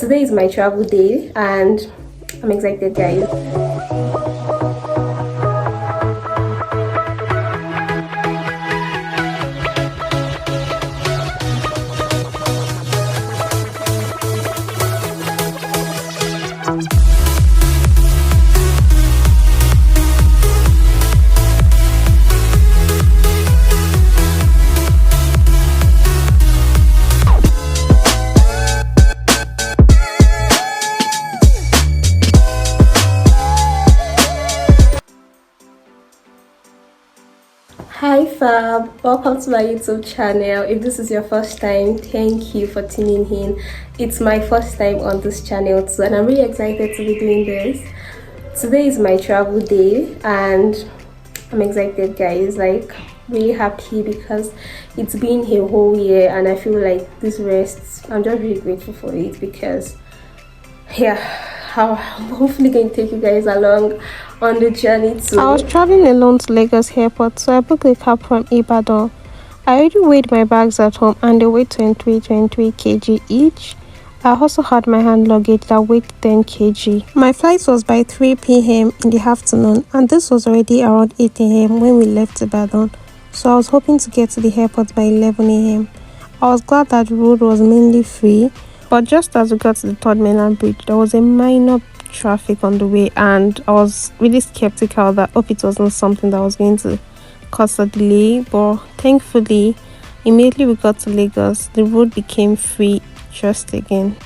Today is my travel day and I'm excited, guys. Hi fam, welcome to my YouTube channel. If this is your first time, thank you for tuning in. It's my first time on this channel too and I'm really excited to be doing this. Today is my travel day and I'm excited, guys, like really happy because it's been a whole year and I feel like this rest, I'm just really grateful for it because I'm hopefully going to take you guys along on the journey too. I was traveling alone to Lagos airport, so I booked a cab from Ibadan. I already weighed my bags at home and they weighed 23 kg each. I also had my hand luggage that weighed 10 kg. My flight was by 3 p.m. in the afternoon and this was already around 8 a.m. when we left Ibadan. So I was hoping to get to the airport by 11 a.m. I was glad that the road was mainly free. But just as we got to the third mainland bridge, there was a minor traffic on the way and I was really skeptical that it wasn't something that was going to cause a delay. But thankfully, immediately we got to Lagos, the road became free just again.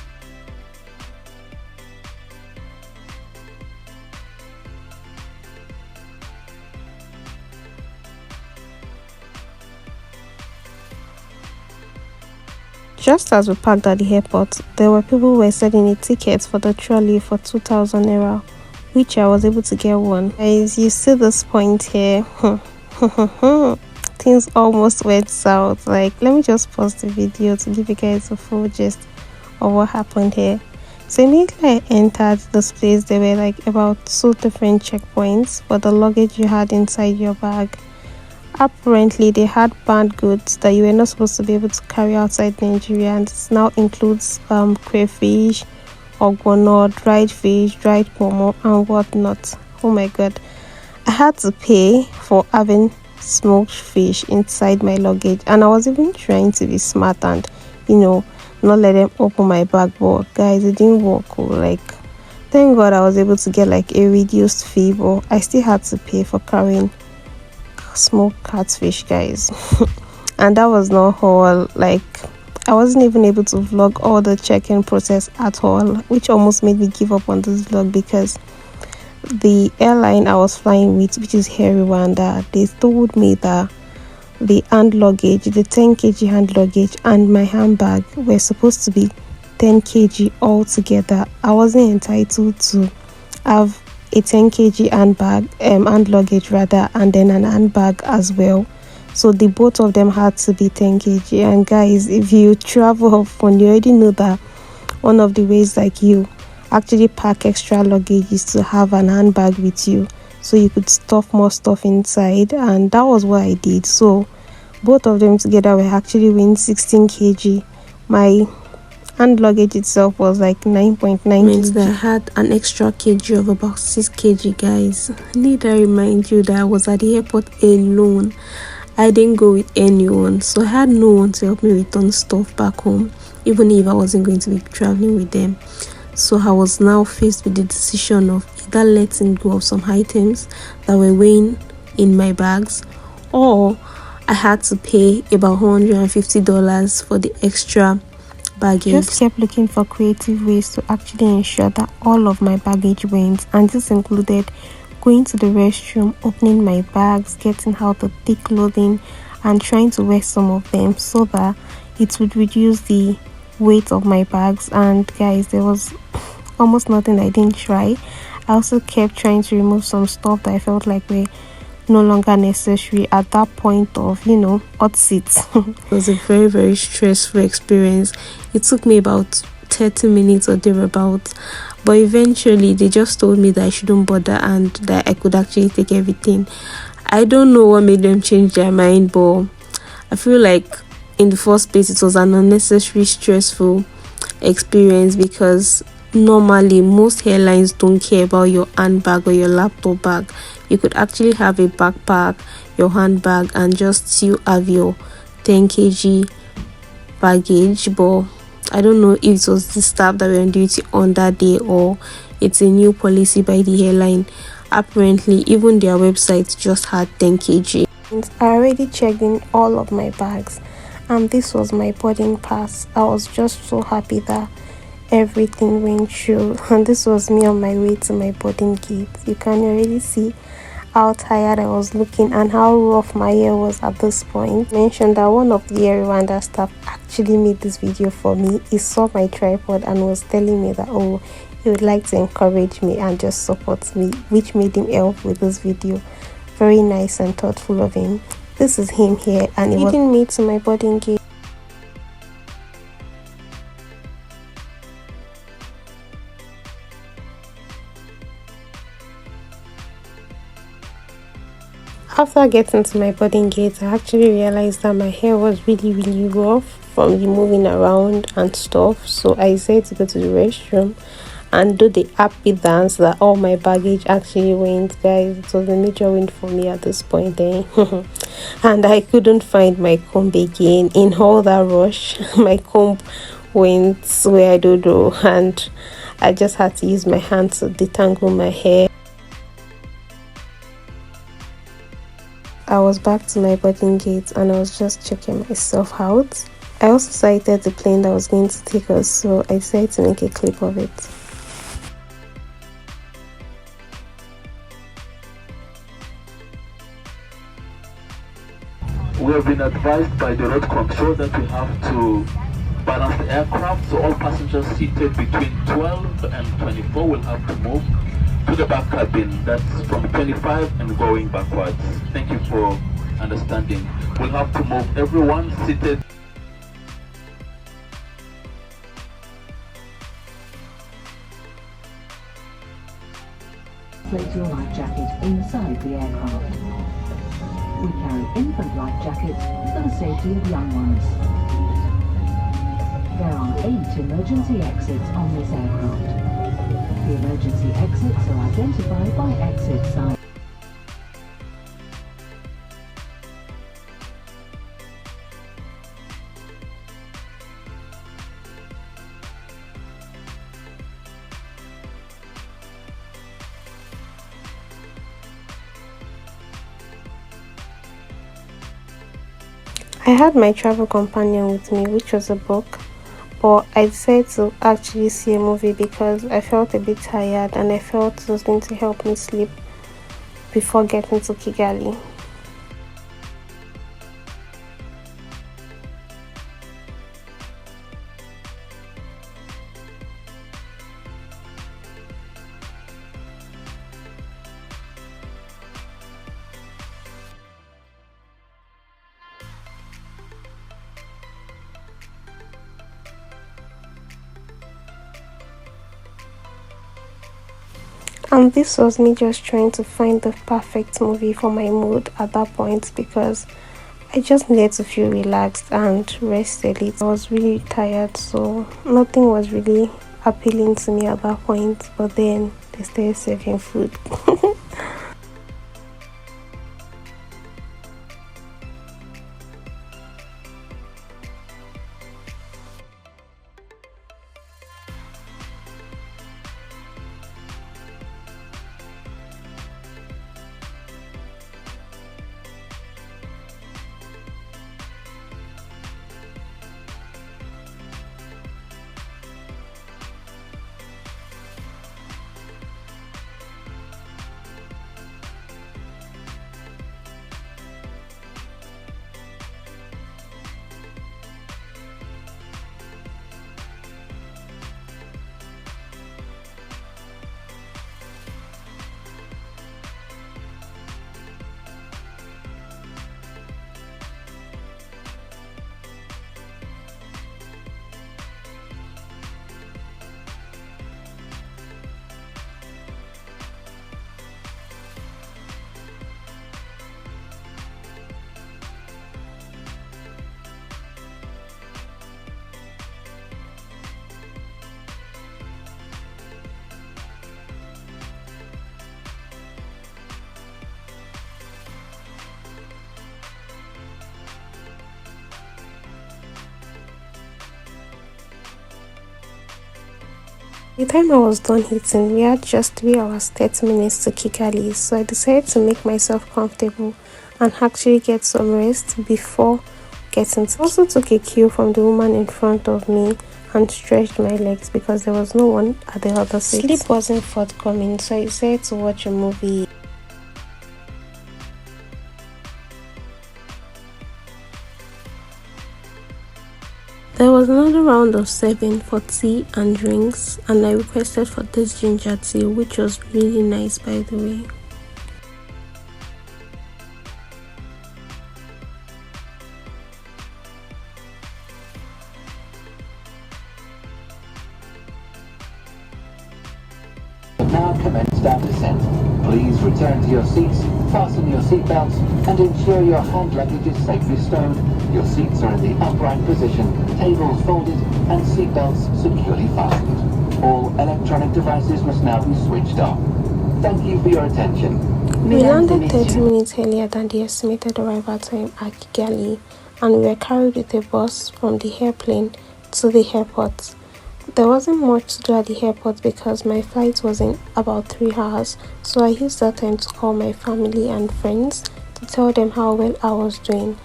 Just as we parked at the airport, there were people who were selling a ticket for the trolley for 2,000 naira, which I was able to get one. As you see this point here, things almost went south. Like, let me just pause the video to give you guys a full gist of what happened here. So immediately I entered this place, there were like about 2 different checkpoints for the luggage you had inside your bag. Apparently, they had banned goods that you were not supposed to be able to carry outside Nigeria, and this now includes crayfish, ogbono, dried fish, dried pomo, and whatnot. Oh my god, I had to pay for having smoked fish inside my luggage, and I was even trying to be smart and not let them open my bag, but guys, it didn't work. Like, thank god I was able to get like a reduced fee, but I still had to pay for carrying smoked catfish, guys. And that was not all. Like, I wasn't even able to vlog all the check-in process at all, which almost made me give up on this vlog because the airline I was flying with, which is Air Rwanda, they told me that the hand luggage, the 10 kg hand luggage and my handbag were supposed to be 10 kg altogether. I wasn't entitled to have a 10 kg hand luggage rather, and then an handbag as well. So the both of them had to be 10 kg. And guys, if you travel often, you already know that one of the ways like you actually pack extra luggage is to have an handbag with you, so you could stuff more stuff inside, and that was what I did. So both of them together were actually weighing 16 kg. My hand luggage itself was like 9.9 means that I had an extra kg of about 6 kg, guys. Need I remind you that I was at the airport alone. I didn't go with anyone, so I had no one to help me return stuff back home, even if I wasn't going to be traveling with them. So I was now faced with the decision of either letting go of some items that were weighing in my bags, or I had to pay about $150 for the extra baggage. Just kept looking for creative ways to actually ensure that all of my baggage went, and this included going to the restroom, opening my bags, getting out the thick clothing and trying to wear some of them so that it would reduce the weight of my bags. And guys, there was almost nothing I didn't try. I also kept trying to remove some stuff that I felt like were no longer necessary at that point of hot seats. It was a very, very stressful experience. It took me about 30 minutes or thereabouts, but eventually they just told me that I shouldn't bother and that I could actually take everything. I don't know what made them change their mind, but I feel like in the first place it was an unnecessary stressful experience, because normally most airlines don't care about your handbag or your laptop bag. You could actually have a backpack, your handbag, and just still have your 10 kg baggage. But I don't know if it was the staff that were on duty on that day, or it's a new policy by the airline. Apparently even their website just had 10 kg. I already checked in all of my bags, and this was my boarding pass. I was just so happy that everything went through, and this was me on my way to my boarding gate. You can already see how tired I was looking and how rough my hair was at this point. I mentioned that one of the Air Rwanda staff actually made this video for me. He saw my tripod and was telling me that, oh, he would like to encourage me and just support me, which made him help with this video. Very nice and thoughtful of him. This is him here, and he was leading me to my boarding gate. After getting to my boarding gate, I actually realized that my hair was really rough from the moving around and stuff. So I decided to go to the restroom and do the happy dance that all my baggage actually went. Guys, it was a major win for me at this point, eh? And I couldn't find my comb again. In all that rush, my comb went where I don't know, and I just had to use my hand to detangle my hair. I was back to my boarding gate and I was just checking myself out. I also sighted the plane that was going to take us, so I decided to make a clip of it. We have been advised by the road control that we have to balance the aircraft, so all passengers seated between 12 and 24 will have to move to the back cabin. That's from 25 and going backwards. Thank you for understanding. We'll have to move everyone seated. Place your life jacket inside the aircraft. We carry infant life jackets for the safety of young ones. There are 8 emergency exits on this aircraft. The emergency exits are identified by exit sign. I had my travel companion with me, which was a book, but I decided to actually see a movie because I felt a bit tired and I felt it was going to help me sleep before getting to Kigali. And this was me just trying to find the perfect movie for my mood at that point, because I just needed to feel relaxed and rest a little. I was really tired, so nothing was really appealing to me at that point. But then they started serving food. The time I was done eating, we had just 3 hours 30 minutes to Kigali, so I decided to make myself comfortable and actually get some rest before getting to. I also took a cue from the woman in front of me and stretched my legs because there was no one at the other seat. Sleep wasn't forthcoming, so I decided to watch a movie. There was another round of serving for tea and drinks, and I requested for this ginger tea, which was really nice, by the way. Now commenced our descent. Please return to your seats, fasten your seatbelts, and ensure your hand luggage is safely stowed. Your seats are in the upright position, tables folded, and seatbelts securely fastened. All electronic devices must now be switched off. Thank you for your attention. We landed 30 minutes earlier than the estimated arrival time at Kigali, and we were carried with a bus from the airplane to the airport. There wasn't much to do at the airport because my flight was in about 3 hours, so I used that time to call my family and friends to tell them how well I was doing.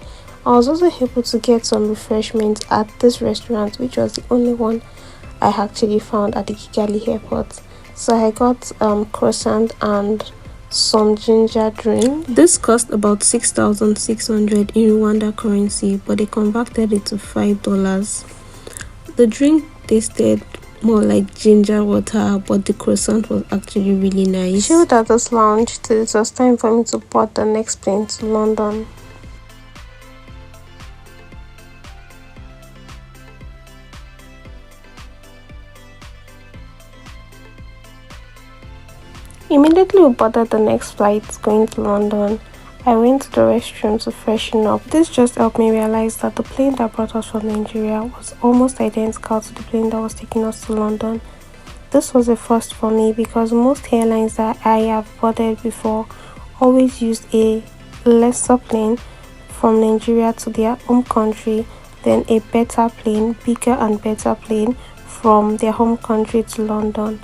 I was also able to get some refreshments at this restaurant, which was the only one I actually found at the Kigali airport. So I got croissant and some ginger drink. This cost about 6,600 in Rwanda currency, but they converted it to $5. The drink tasted more like ginger water, but the croissant was actually really nice. Chilled at this lounge till it was time for me to board the next plane to London. Immediately we boarded the next flight going to London. I went to the restroom to freshen up. This just helped me realize that the plane that brought us from Nigeria was almost identical to the plane that was taking us to London. This was a first for me because most airlines that I have boarded before always used a lesser plane from Nigeria to their home country, then a better plane, bigger and better plane from their home country to London.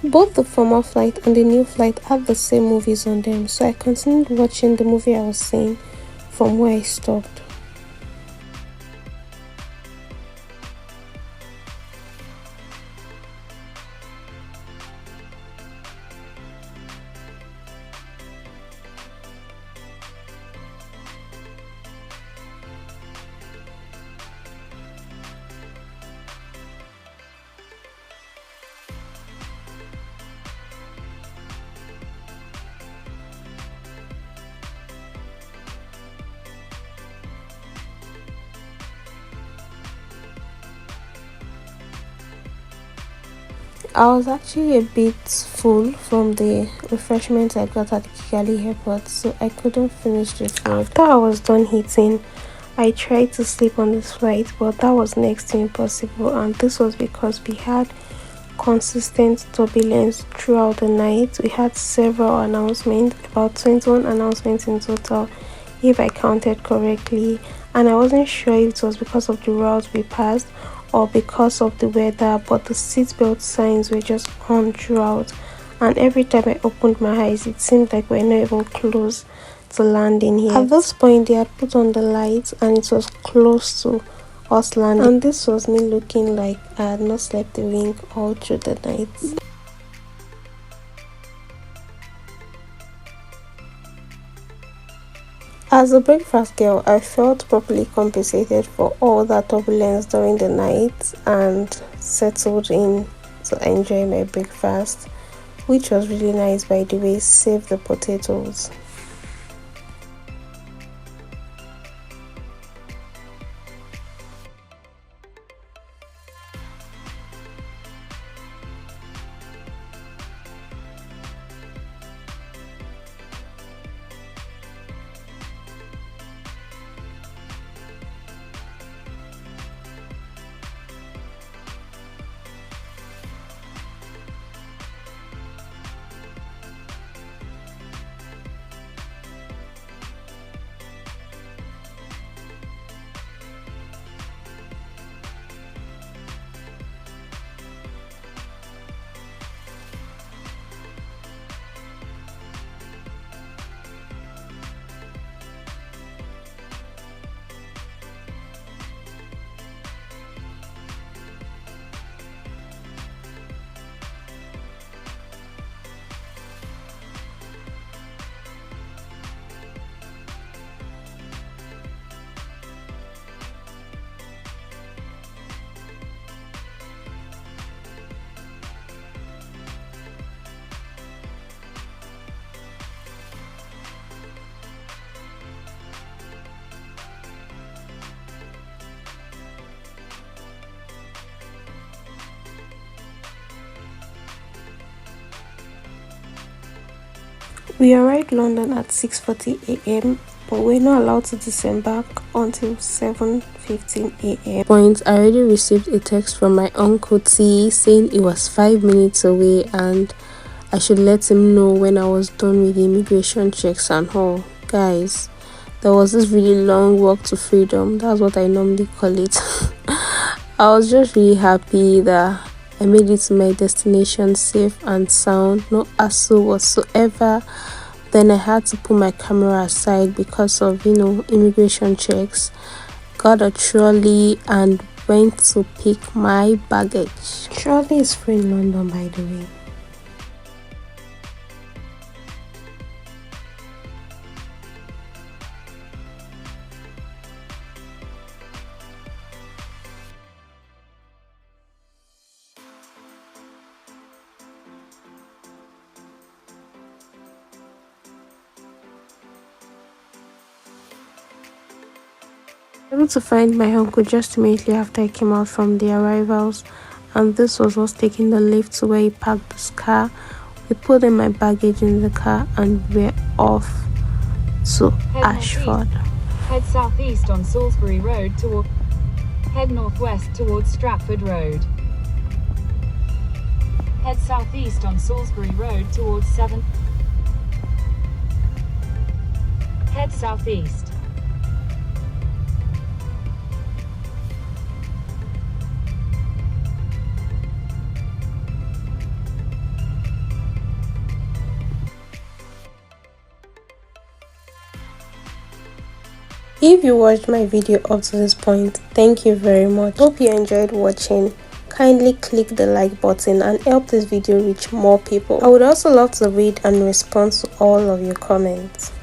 Both the former flight and the new flight had the same movies on them, so I continued watching the movie I was seeing from where I stopped. I was actually a bit full from the refreshments I got at the Kigali airport, so I couldn't finish the food. After I was done eating, I tried to sleep on this flight, but that was next to impossible, and this was because we had consistent turbulence throughout the night. We had several announcements, about 21 announcements in total, if I counted correctly, and I wasn't sure if it was because of the route we passed or because of the weather, but the seatbelt signs were just on throughout, and every time I opened my eyes it seemed like we're not even close to landing here. At this point they had put on the lights and it was close to us landing, and this was me looking like I had not slept a wink all through the night. As a breakfast girl, I felt properly compensated for all that turbulence during the night and settled in to enjoy my breakfast, which was really nice, by the way, save the potatoes. We arrived London at 6:40 a.m. but we're not allowed to disembark until 7:15 a.m. Point, I already received a text from my uncle T saying it was 5 minutes away and I should let him know when I was done with the immigration checks and all. Guys, there was this really long walk to freedom. That's what I normally call it. I was just really happy that I made it to my destination safe and sound, no hassle whatsoever. Then I had to put my camera aside because of, immigration checks. Got a trolley and went to pick my baggage. Trolley is free in London, by the way. Able to find my uncle just immediately after I came out from the arrivals, and this was us taking the lift to where he parked his car. We put in my baggage in the car and we're off to Ashford. Head southeast on Salisbury Road toward. Head northwest towards Stratford Road. Head southeast on Salisbury Road towards 7. Head southeast. If you watched my video up to this point, thank you very much. Hope you enjoyed watching. Kindly click the like button and help this video reach more people. I would also love to read and respond to all of your comments.